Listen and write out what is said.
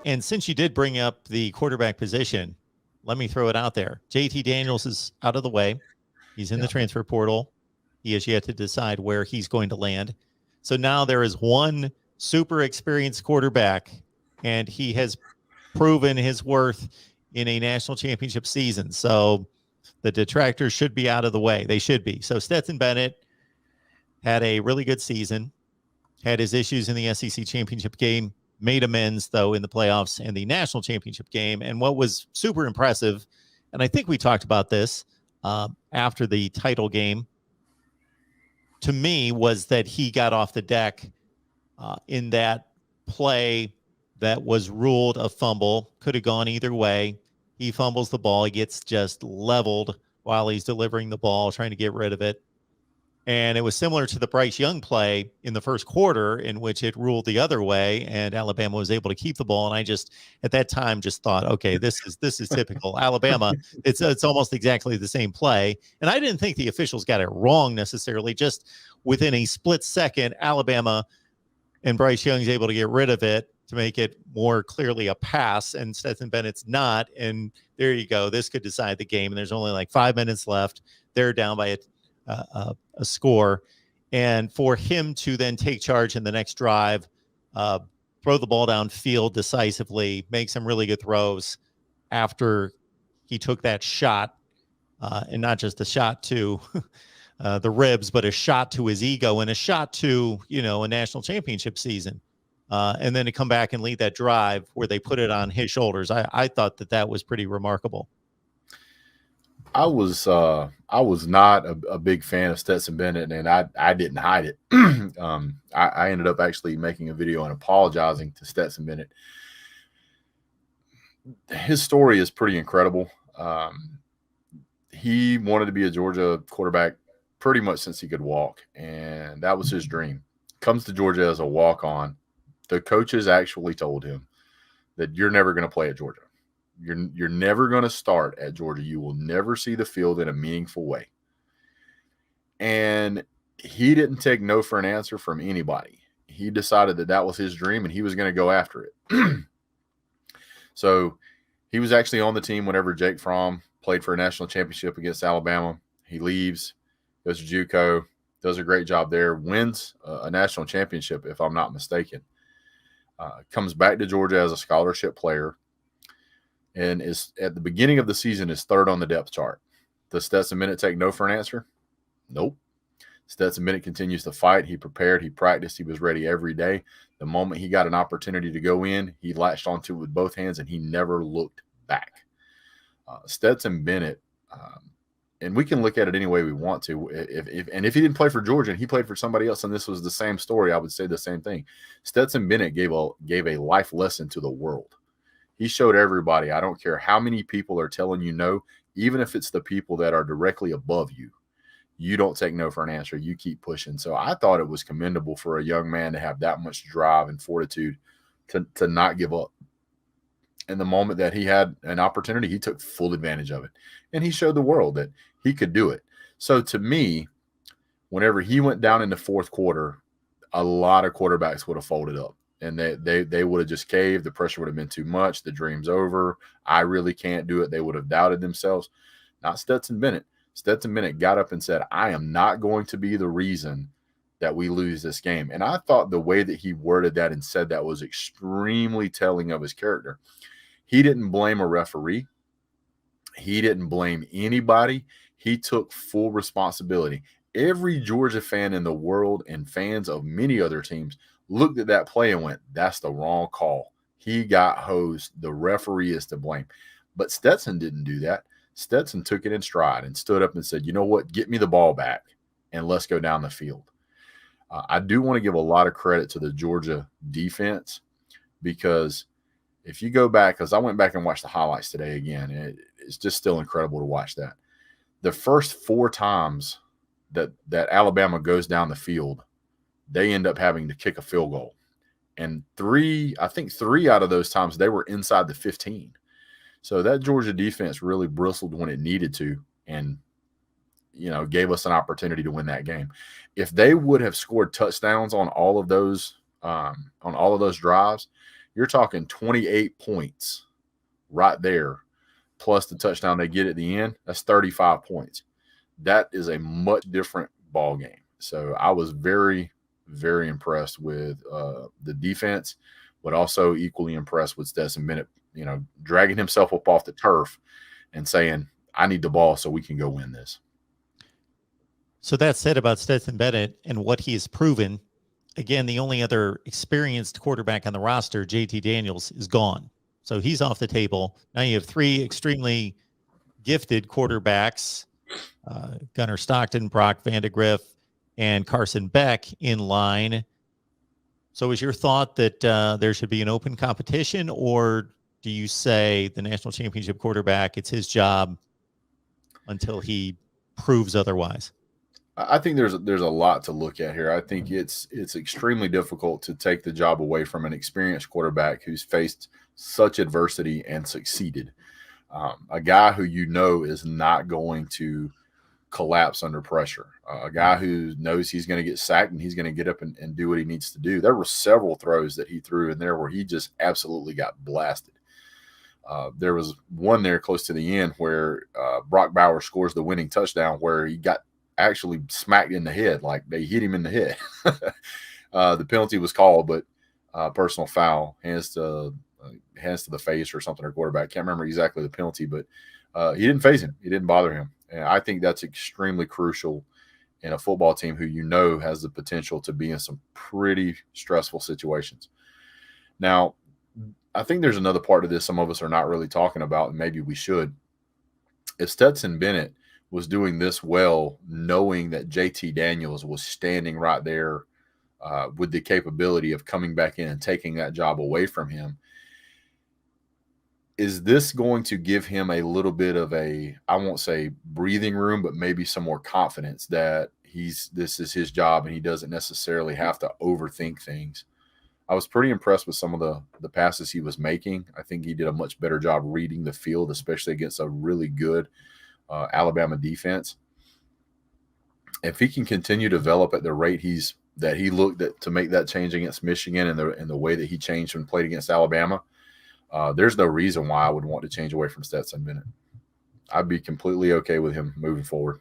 And since you did bring up the quarterback position, let me throw it out there. JT Daniels is out of the way. He's in the transfer portal. He has yet to decide where he's going to land. So now there is one super experienced quarterback, and he has proven his worth in a national championship season. So the detractors should be out of the way. They should be. So Stetson Bennett had a really good season, had his issues in the SEC championship game, made amends, though, in the playoffs and the national championship game. And what was super impressive, and I think we talked about this after the title game, to me, was that he got off the deck in that play that was ruled a fumble. Could have gone either way. He fumbles the ball. He gets just leveled while he's delivering the ball, trying to get rid of it. And it was similar to the Bryce Young play in the first quarter, in which it ruled the other way, and Alabama was able to keep the ball. And I just, at that time, just thought, okay, this is typical Alabama. It's almost exactly the same play. And I didn't think the officials got it wrong necessarily. Just within a split second, Alabama and Bryce Young's able to get rid of it to make it more clearly a pass, and Stetson Bennett's not. And there you go. This could decide the game. And there's only like 5 minutes left. They're down by a score, and for him to then take charge in the next drive, throw the ball downfield decisively, make some really good throws after he took that shot, and not just a shot to the ribs, but a shot to his ego and a shot to, a national championship season. And then to come back and lead that drive where they put it on his shoulders. I thought that was pretty remarkable. I was not a big fan of Stetson Bennett, and I didn't hide it. I ended up actually making a video and apologizing to Stetson Bennett. His story is pretty incredible. He wanted to be a Georgia quarterback pretty much since he could walk, and that was his dream. Comes to Georgia as a walk-on. The coaches actually told him that you're never going to play at Georgia. You're never going to start at Georgia. You will never see the field in a meaningful way. And he didn't take no for an answer from anybody. He decided that was his dream, and he was going to go after it. So he was actually on the team whenever Jake Fromm played for a national championship against Alabama. He leaves, goes to JUCO, does a great job there, wins a national championship, if I'm not mistaken. Comes back to Georgia as a scholarship player, and is at the beginning of the season is third on the depth chart. Does Stetson Bennett take no for an answer? Nope. Stetson Bennett continues to fight. He prepared. He practiced. He was ready every day. The moment he got an opportunity to go in, he latched onto it with both hands, and he never looked back. Stetson Bennett, and we can look at it any way we want to. If he didn't play for Georgia and he played for somebody else, and this was the same story, I would say the same thing. Stetson Bennett gave a life lesson to the world. He showed everybody, I don't care how many people are telling you no, even if it's the people that are directly above you, you don't take no for an answer. You keep pushing. So I thought it was commendable for a young man to have that much drive and fortitude to not give up. And the moment that he had an opportunity, he took full advantage of it. And he showed the world that he could do it. So to me, whenever he went down in the fourth quarter, a lot of quarterbacks would have folded up. And they would have just caved. The pressure would have been too much. The dream's over. I really can't do it. They would have doubted themselves. Not Stetson Bennett. Stetson Bennett got up and said, I am not going to be the reason that we lose this game. And I thought the way that he worded that and said that was extremely telling of his character. He didn't blame a referee. He didn't blame anybody. He took full responsibility. Every Georgia fan in the world and fans of many other teams looked at that play and went, that's the wrong call. He got hosed. The referee is to blame. But Stetson didn't do that. Stetson took it in stride and stood up and said, you know what, get me the ball back and let's go down the field. I do want to give a lot of credit to the Georgia defense, because if you go back, because I went back and watched the highlights today again, and it's just still incredible to watch that. The first 4 times that Alabama goes down the field, they end up having to kick a field goal. And 3 out of those times, they were inside the 15. So that Georgia defense really bristled when it needed to and, gave us an opportunity to win that game. If they would have scored touchdowns on all of those drives, you're talking 28 points right there, plus the touchdown they get at the end. That's 35 points. That is a much different ball game. So I was very, very impressed with the defense, but also equally impressed with Stetson Bennett, dragging himself up off the turf and saying, I need the ball so we can go win this. So that said about Stetson Bennett and what he has proven, again, the only other experienced quarterback on the roster, JT Daniels, is gone. So he's off the table. Now you have three extremely gifted quarterbacks, Gunnar Stockton, Brock Vandegrift, and Carson Beck in line. So is your thought that there should be an open competition, or do you say the national championship quarterback, it's his job until he proves otherwise? I think there's a lot to look at here. I think it's extremely difficult to take the job away from an experienced quarterback who's faced such adversity and succeeded. A guy who is not going to collapse under pressure. A guy who knows he's going to get sacked and he's going to get up and do what he needs to do. There were several throws that he threw in there where he just absolutely got blasted. There was one there close to the end where Brock Bowers scores the winning touchdown where he got actually smacked in the head, like they hit him in the head. The penalty was called, but personal foul, hands to the face or something, or quarterback. Can't remember exactly the penalty, but he didn't phase him. He didn't bother him. And I think that's extremely crucial in a football team who has the potential to be in some pretty stressful situations. Now, I think there's another part of this some of us are not really talking about, and maybe we should. If Stetson Bennett was doing this well, knowing that JT Daniels was standing right there with the capability of coming back in and taking that job away from him, is this going to give him a little bit of I won't say breathing room, but maybe some more confidence that this is his job and he doesn't necessarily have to overthink things? I was pretty impressed with some of the passes he was making. I think he did a much better job reading the field, especially against a really good Alabama defense. If he can continue to develop at the rate that he looked at to make that change against Michigan and the way that he changed when played against Alabama, there's no reason why I would want to change away from Stetson Bennett. I'd be completely okay with him moving forward.